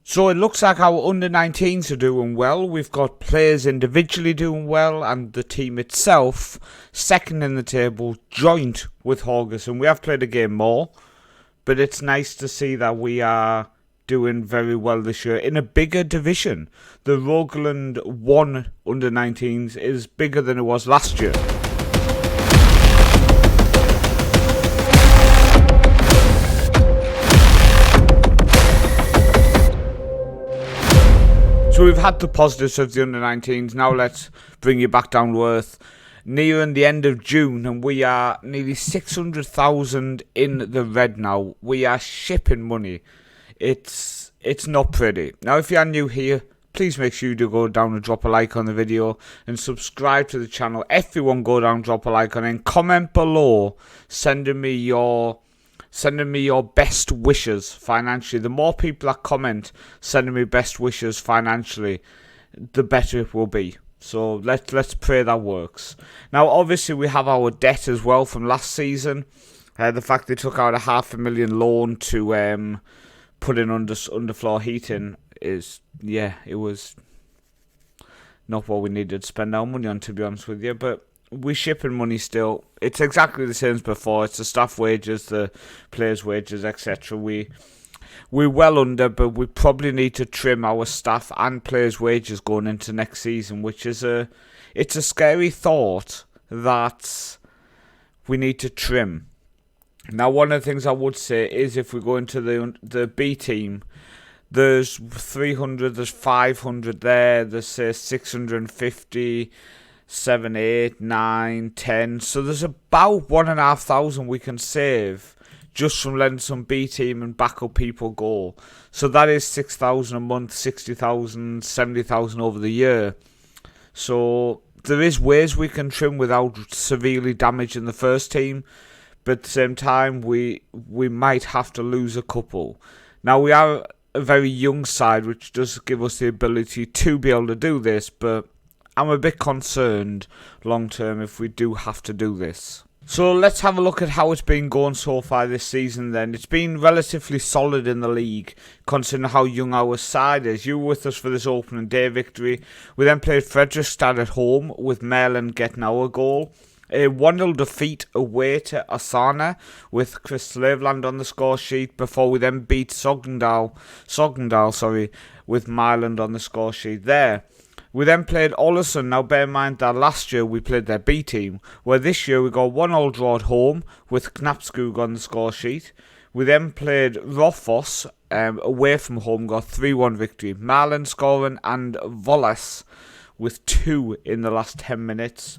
So it looks like our under-19s are doing well. We've got players individually doing well, and the team itself second in the table, joint with Haugesund. We have played a game more, but it's nice to see that we are doing very well this year in a bigger division. The Rogaland 1 under-19s is bigger than it was last year. So we've had the positives of the under-19s. Now let's bring you back down to earth. Nearing the end of June, and we are nearly 600,000 in the red now. We are shipping money. It's not pretty. Now, if you are new here, please make sure you do go down and drop a like on the video and subscribe to the channel. Everyone go down, drop a like, and then comment below, sending me your best wishes financially. The more people that comment sending me best wishes financially, the better it will be. So let's pray that works. Now, obviously, we have our debt as well from last season. The fact they took out a $500,000 loan to put in underfloor heating is, yeah, it was not what we needed to spend our money on, to be honest with you. But we're shipping money still. It's exactly the same as before. It's the staff wages, the players' wages, etc. We're well under, but we probably need to trim our staff and players' wages going into next season, which is it's a scary thought that we need to trim. Now, one of the things I would say is if we go into the B team, there's 300, there's 500 there, there's 650, 7, 8, 9, 10. So there's about 1,500 we can save just from letting some B team and backup people go. So that is 6,000 a month, 60,000, 70,000 over the year. So there is ways we can trim without severely damaging the first team. But at the same time, we might have to lose a couple. Now, we are a very young side, which does give us the ability to be able to do this, but I'm a bit concerned long term if we do have to do this. So let's have a look at how it's been going so far this season then. It's been relatively solid in the league, considering how young our side is. You were with us for this opening day victory. We then played Fredrikstad at home, with Merlin getting our goal. A 1-0 defeat away to Asana with Chris Slaveland on the score sheet before we then beat Sogndal, with Myland on the score sheet there. We then played Ålesund. Now bear in mind that last year we played their B team, where this year we got 1-1 draw at home with Knapskog on the score sheet. We then played Rofos away from home, got 3-1 victory. Marlin scoring and Volas with 2 in the last 10 minutes.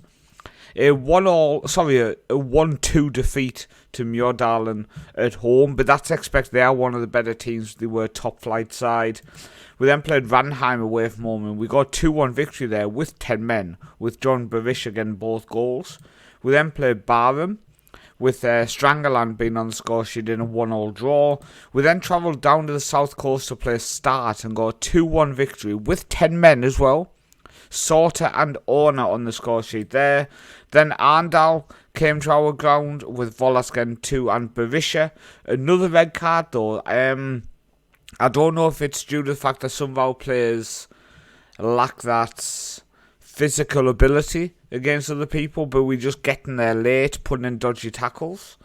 A 1-2 defeat to Mjøndalen at home, but that's expected. They are one of the better teams. They were a top flight side. We then played Ranheim away from home, and we got 2-1 victory there with 10 men, with John Barisha getting both goals. We then played Barum, with Strangerland being on the score sheet in a 1-1 draw. We then travelled down to the south coast to play Start and got a 2-1 victory with 10 men as well. Sorter and Orna on the score sheet there. Then Arndal came to our ground with Volas getting 2 and Barisha. Another red card though. I don't know if it's due to the fact that some of our players lack that physical ability against other people, but we just getting there late, putting in dodgy tackles.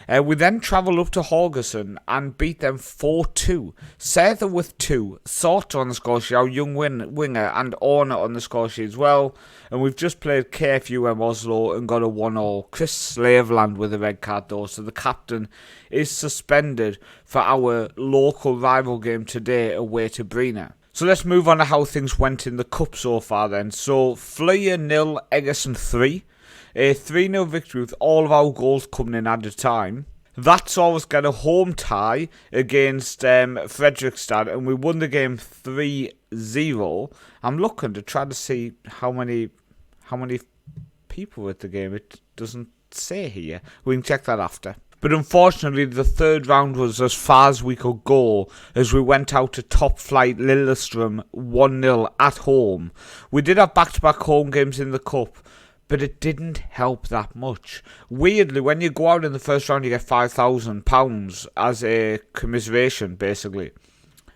We then travelled up to Haugesund and beat them 4-2. Sether with 2, Sorter on the score sheet, our young winger, and Orna on the score sheet as well. And we've just played KFUM Oslo and got a 1-1. Chris Slaveland with a red card though, so the captain is suspended for our local rival game today away to Brina. So let's move on to how things went in the cup so far then. So Fløya 0, Egersund 3. A 3-0 victory with all of our goals coming in at a time. That saw us get a home tie against Fredrikstad, and we won the game 3-0. I'm looking to try to see how many people were at the game. It doesn't say here. We can check that after. But unfortunately, the third round was as far as we could go, as we went out to top flight Lillestrøm 1-0 at home. We did have back-to-back home games in the cup, but it didn't help that much. Weirdly, when you go out in the first round, you get £5,000 as a commiseration, basically.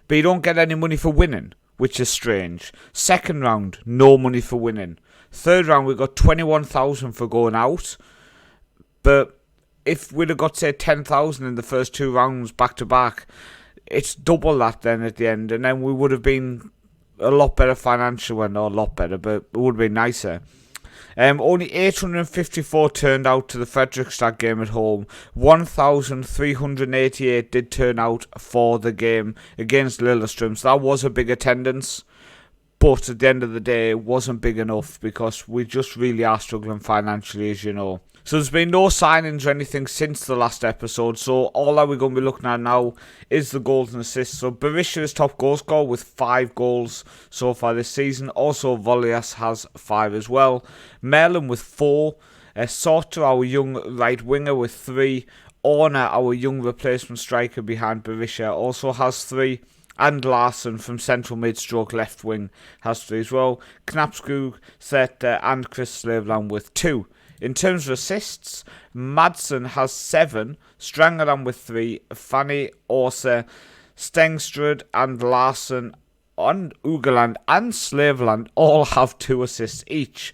but you don't get any money for winning, which is strange. Second round, no money for winning. Third round, we got 21,000 for going out, but if we'd have got, say, 10,000 in the first 2 rounds back to back, it's double that then at the end, and then we would have been a lot better financially. Well, not a lot better, but it would have been nicer. Only 854 turned out to the Fredrikstad game at home. 1,388 did turn out for the game against Lillestrøm. So that was a big attendance. But at the end of the day, it wasn't big enough because we just really are struggling financially, as you know. So there's been no signings or anything since the last episode. So all that we're going to be looking at now is the goals and assists. So Berisha is top goal scorer with 5 goals so far this season. Also Volias has 5 as well. Merlin with 4. Sorter, our young right winger, with 3. Orner, our young replacement striker behind Berisha, also has 3. And Larsen from central mid-stroke left wing has 3 as well. Knapskog, Seta and Chris Slaveland with 2. In terms of assists, Madsen has 7, Strangeland with 3, Fanny, Åse, Stengstrud and Larsen and Ugeland and Slaveland all have 2 assists each.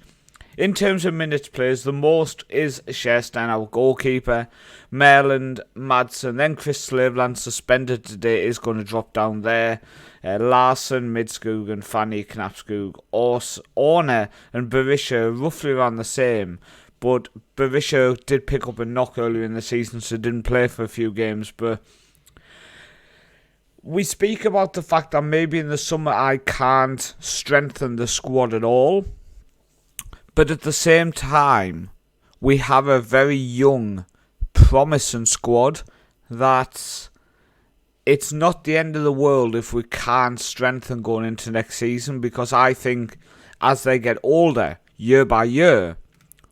In terms of minutes played, the most is Sherstein, our goalkeeper. Merland, Madsen, then Chris Slaveland, suspended today, is going to drop down there. Larsen, Midskog and Fanny, Knapskog, Orner and Berisha roughly around the same. But Berisha did pick up a knock earlier in the season, so didn't play for a few games. But we speak about the fact that maybe in the summer I can't strengthen the squad at all. But at the same time, we have a very young, promising squad that it's not the end of the world if we can't strengthen going into next season. Because I think as they get older, year by year,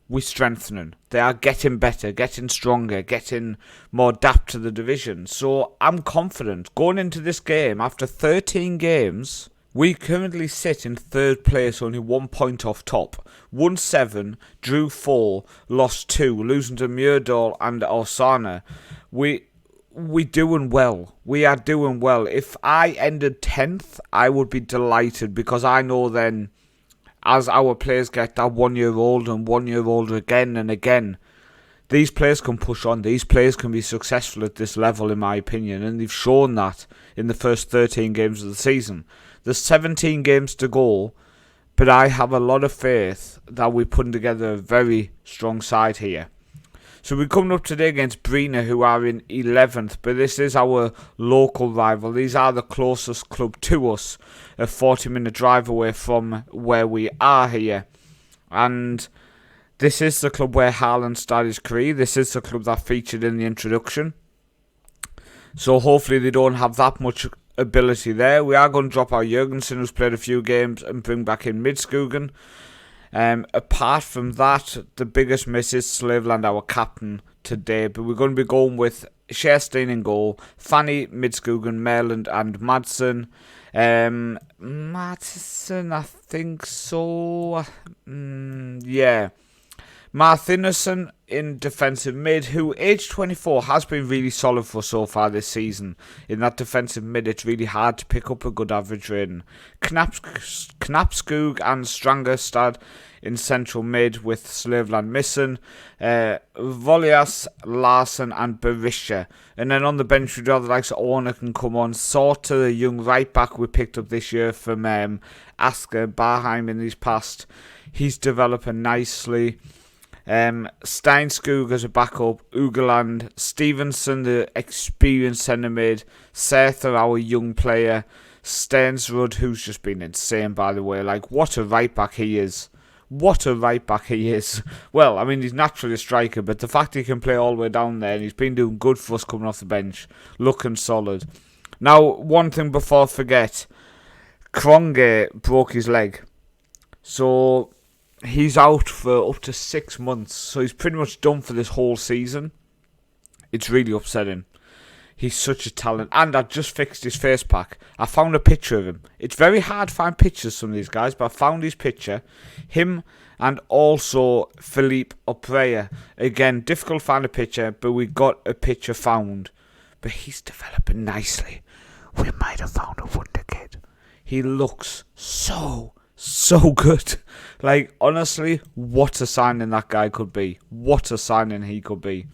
we're strengthening. They are getting better, getting stronger, getting more adapt to the division. So I'm confident going into this game. After 13 games, we currently sit in 3rd place, only 1 point off top. Won 7, drew 4, lost 2, losing to Myrdal and Osana. We doing well. We are doing well. If I ended 10th, I would be delighted, because I know then, as our players get that 1 year old and 1 year older again and again, these players can push on. These players can be successful at this level, in my opinion, and they've shown that in the first 13 games of the season. There's 17 games to go, but I have a lot of faith that we're putting together a very strong side here. So we're coming up today against Brina, who are in 11th, but this is our local rival. These are the closest club to us, a 40-minute drive away from where we are here. And this is the club where Haaland started his career. This is the club that featured in the introduction. So hopefully they don't have that much ability there. We are going to drop our Jurgensen, who's played a few games, and bring back in Midskogen. Apart from that, the biggest miss is Slaveland, our captain, today. But we're going to be going with Sherstein in goal, Fanny, Midskogen, Merland and Madsen. Madsen, I think so. Yeah. Marthinesen in defensive mid, who aged 24 has been really solid for so far this season. In that defensive mid, it's really hard to pick up a good average rating. Knapskog and Strangestad in central mid with Slaveland missing. Volias, Larsen and Berisha. And then on the bench, we'd rather like Orner can come on. Sorter, the young right back we picked up this year from Asker Barheim in these past. He's developing nicely. Steinskog as a backup, Ugeland, Stevenson, the experienced centre mid, Sether, our young player, Stensrud, who's just been insane, by the way. Like, what a right back he is. What a right back he is. Well, I mean, he's naturally a striker, but the fact he can play all the way down there, and he's been doing good for us coming off the bench, looking solid. Now, one thing before I forget, Kronge broke his leg. So he's out for up to 6 months. So he's pretty much done for this whole season. It's really upsetting. He's such a talent. And I just fixed his face pack. I found a picture of him. It's very hard to find pictures of some of these guys, but I found his picture. Him and also Philippe Oprea. Again, difficult to find a picture, but we got a picture found. But he's developing nicely. we might have found a wonder kid. He looks so good. Like, honestly, what a signing that guy could be. What a signing he could be.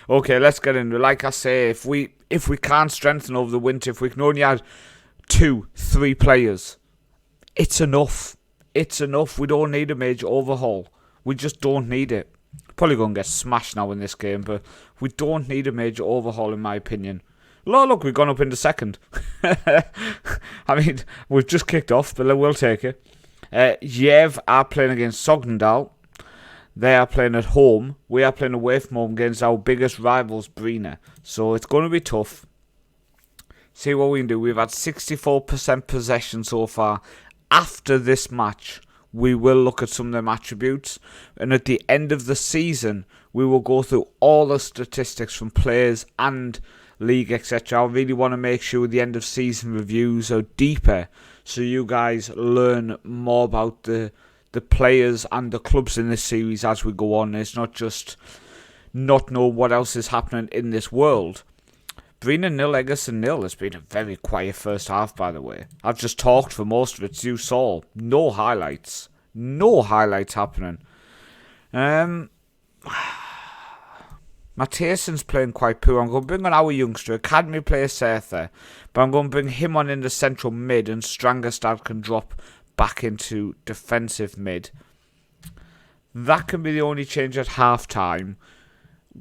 Okay, let's get into it. Like I say, if we can't strengthen over the winter, if we can only add 2-3 players, it's enough. It's enough. We don't need a major overhaul. We just don't need it. Probably going to get smashed now in this game, but we don't need a major overhaul in my opinion. Look, we've gone up into second. I mean, we've just kicked off, but we'll take it. Yev are playing against Sogndal. They are playing at home. We are playing away from home against our biggest rivals, Brina. So it's going to be tough. See what we can do. We've had 64% possession so far. After this match, we will look at some of them attributes. And at the end of the season, we will go through all the statistics from players and league, etc. I really want to make sure the end of season reviews are deeper, so you guys learn more about the players and the clubs in this series as we go on. It's not just not know what else is happening in this world. Brina 0, Egerson 0. It's been a very quiet first half, by the way. I've just talked for most of it, as you saw. No highlights. No highlights happening. Mathiassen's playing quite poor. I'm going to bring on our youngster, academy player Sertha, but I'm going to bring him on in the central mid, and Strangestad can drop back into defensive mid. That can be the only change at half time.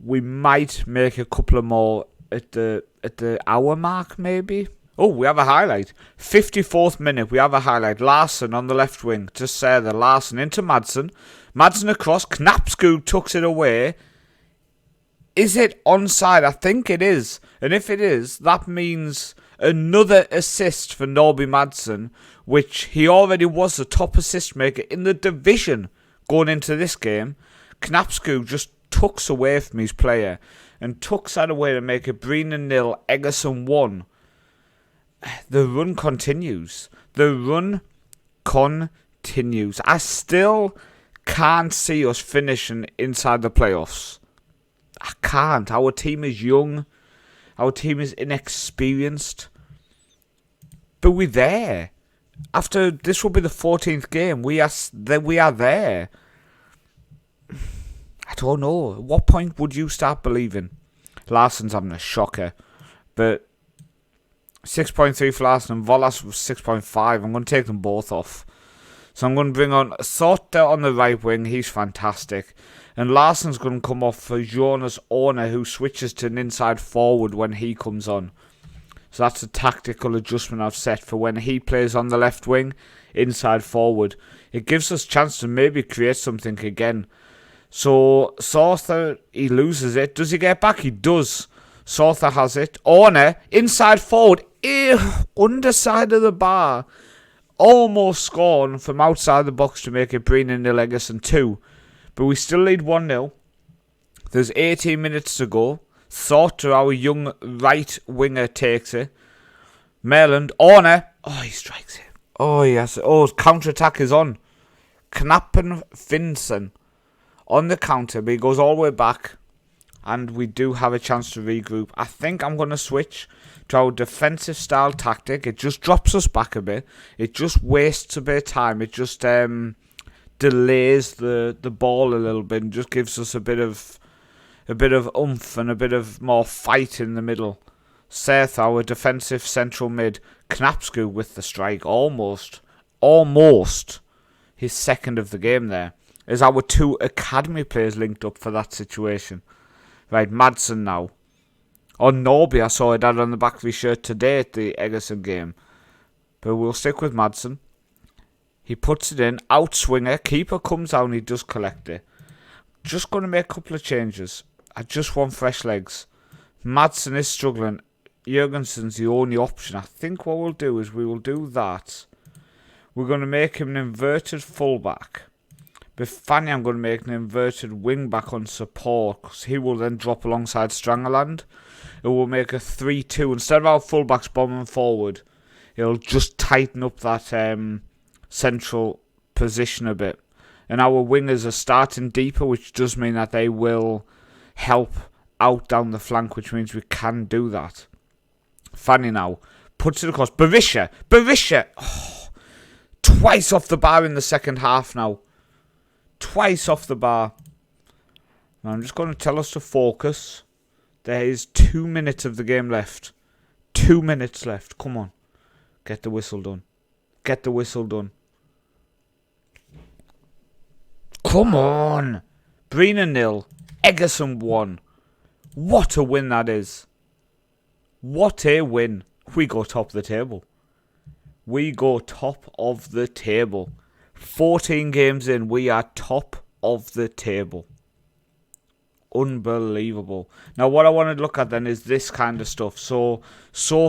We might make a couple of more at the hour mark, maybe. Oh, we have a highlight. 54th minute, we have a highlight. Larsen on the left wing to Sertha. Larsen into Madsen. Madsen across. Knapskog tucks it away. Is it onside? I think it is. And if it is, that means another assist for Norby Madsen, which he already was the top assist maker in the division going into this game. Knapskog just tucks away from his player and tucks that away to make it Brina 0, Egerson 1. The run continues. The run continues. I still can't see us finishing inside the playoffs. I can't. Our team is young. Our team is inexperienced. But we're there. After this will be the 14th game. We are there. I don't know. At what point would you start believing? Larsen's having a shocker. But 6.3 for Larsen and Volas was 6.5. I'm going to take them both off. So I'm going to bring on Sorter on the right wing. He's fantastic. And Larsen's going to come off for Jonas Orner, who switches to an inside forward when he comes on. So that's a tactical adjustment I've set for when he plays on the left wing, inside forward. It gives us a chance to maybe create something again. So Sorter, he loses it. Does he get back? He does. Sorter has it. Orner, inside forward. Underside of the bar. Almost scoring from outside the box to make it Brina 0, Egerson 2. But we still lead 1-0. There's 18 minutes to go. Sorter, our young right winger, takes it. Merland, Orner. Oh, he strikes it. Oh, yes. Oh, counter-attack is on. Knappen Finsen on the counter, but he goes all the way back. And we do have a chance to regroup. I think I'm going to switch to our defensive style tactic. It just drops us back a bit. It just wastes a bit of time. It just delays the ball a little bit and just gives us a bit of oomph and a bit of more fight in the middle. Seth, our defensive central mid. Knapskog with the strike. Almost his second of the game there. As our two academy players linked up for that situation. Right, Madsen now. On Norby, I saw it had on the back of his shirt today at the Egerson game. But we'll stick with Madsen. He puts it in. Outswinger. Keeper comes out and he does collect it. Just going to make a couple of changes. I just want fresh legs. Madsen is struggling. Jurgensen's the only option. I think what we'll do is we will do that. We're going to make him an inverted fullback. Bifani, I'm going to make an inverted wing back on support, because he will then drop alongside Strangeland. It will make a 3-2. Instead of our fullbacks bombing forward, it'll just tighten up that central position a bit. And our wingers are starting deeper, which does mean that they will help out down the flank, which means we can do that. Fanny now Puts it across. Berisha. Oh, twice off the bar in the second half now. Twice off the bar. Now I'm just going to tell us to focus. There is 2 minutes of the game left. 2 minutes left. Come on. Get the whistle done. Get the whistle done. Come on. Brina 0. Egerson 1. What a win that is. What a win. We go top of the table. We go top of the table. 14 games in, we are top of the table. Unbelievable. Now, what I want to look at then is this kind of stuff. So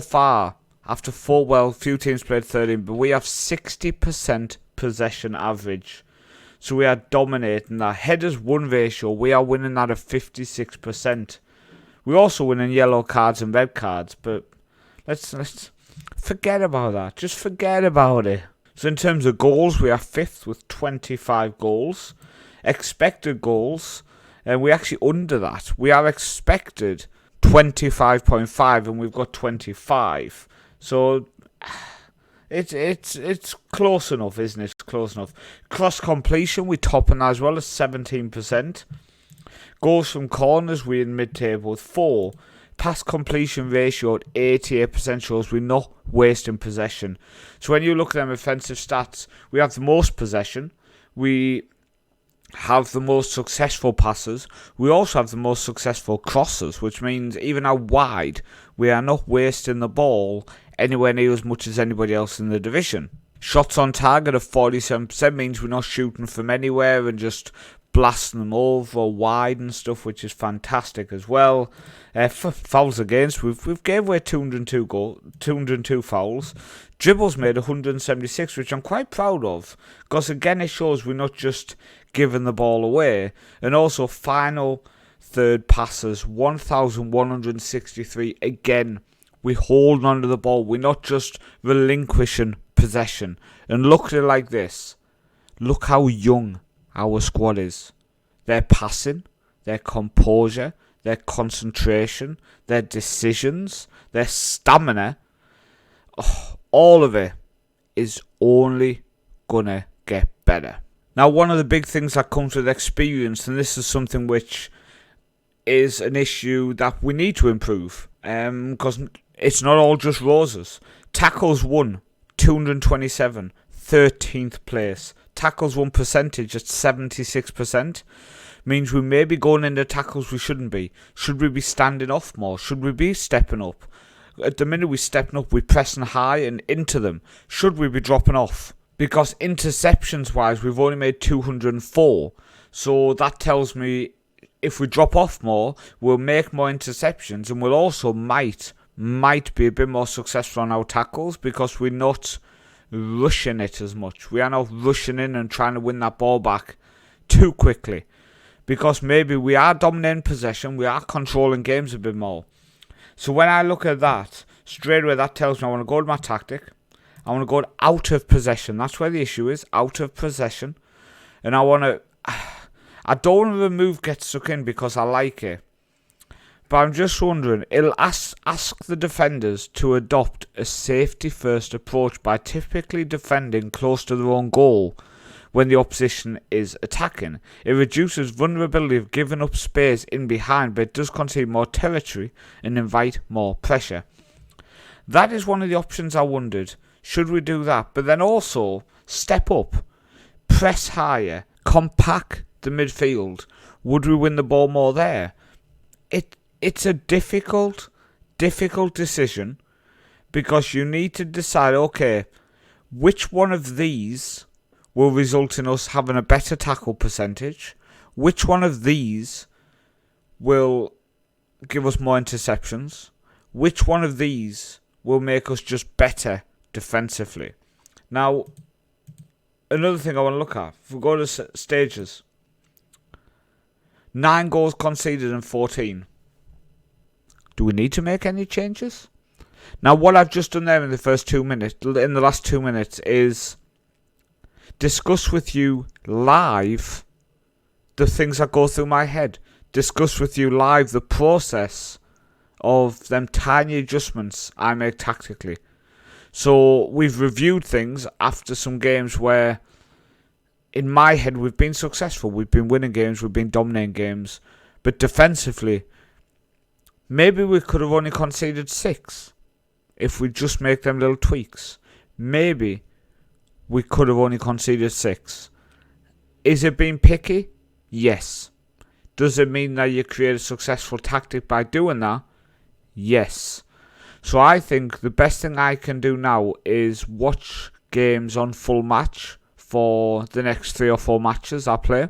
far, after few teams played 13, but we have 60% possession average. So we are dominating that. Headers won ratio, we are winning that at 56%. We're also winning yellow cards and red cards, but let's forget about that. Just forget about it. So in terms of goals, we are 5th with 25 goals. Expected goals, and we're actually under that. We are expected 25.5, and we've got 25. So it's close enough, isn't it? It's close enough. Cross completion, we top on that as well as 17%. Goals from corners, we're in mid-table with 4. Pass completion ratio at 88% shows we're not wasting possession. So when you look at them offensive stats, we have the most possession. We have the most successful passes. We also have the most successful crosses, which means even out wide, we are not wasting the ball anywhere near as much as anybody else in the division. Shots on target of 47% means we're not shooting from anywhere and just blasting them over wide and stuff, which is fantastic as well. Fouls against, we've gave away 202 fouls. Dribbles made 176, which I'm quite proud of, because again it shows we're not just giving the ball away. And also final third passes, 1,163. Again, we're holding onto the ball. We're not just relinquishing possession. And look at it like this. Look how young our squad is. Their passing, their composure, their concentration, their decisions, their stamina, all of it is only gonna get better. Now, one of the big things that comes with experience, and this is something which is an issue that we need to improve, because it's not all just roses. Tackles won, 227, 13th place. Tackles won percentage at 76%. Means we may be going into tackles we shouldn't be. Should we be standing off more? Should we be stepping up? At the minute we're stepping up, we're pressing high and into them. Should we be dropping off? Because interceptions wise, we've only made 204. So that tells me if we drop off more, we'll make more interceptions, and we'll also might be a bit more successful on our tackles because we're not rushing it as much. We are not rushing in and trying to win that ball back too quickly. Because maybe we are dominating possession, we are controlling games a bit more. So when I look at that, straight away that tells me I want to go to my tactic. I want to go out of possession. That's where the issue is, out of possession. And I don't want to remove get stuck in because I like it. But I'm just wondering, it'll ask the defenders to adopt a safety-first approach by typically defending close to their own goal when the opposition is attacking. It reduces vulnerability of giving up space in behind, but it does concede more territory and invite more pressure. That is one of the options I wondered. Should we do that? But then also, step up, press higher, compact the midfield. Would we win the ball more there? It's a difficult decision because you need to decide, okay, which one of these will result in us having a better tackle percentage? Which one of these will give us more interceptions? Which one of these will make us just better defensively? Now, another thing I want to look at, if we go to stages, 9 goals conceded in 14. Do we need to make any changes? Now, what I've just done there in the last 2 minutes, is discuss with you live the things that go through my head. Discuss with you live the process of them tiny adjustments I make tactically. So we've reviewed things after some games where, in my head, we've been successful. We've been winning games, we've been dominating games. But defensively, maybe we could have only conceded 6 if we just make them little tweaks. Maybe we could have only conceded 6. Is it being picky? Yes. Does it mean that you create a successful tactic by doing that? Yes. So I think the best thing I can do now is watch games on full match for the next 3 or 4 matches I play.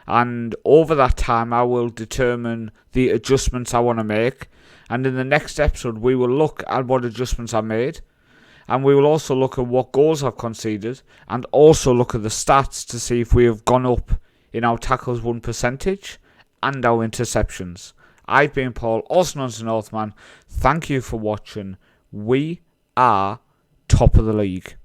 And over that time, I will determine the adjustments I want to make. And in the next episode, we will look at what adjustments I made. And we will also look at what goals I've conceded. And also look at the stats to see if we have gone up in our tackles won percentage and our interceptions. I've been Paul, also known as the Northman. Thank you for watching. We are top of the league.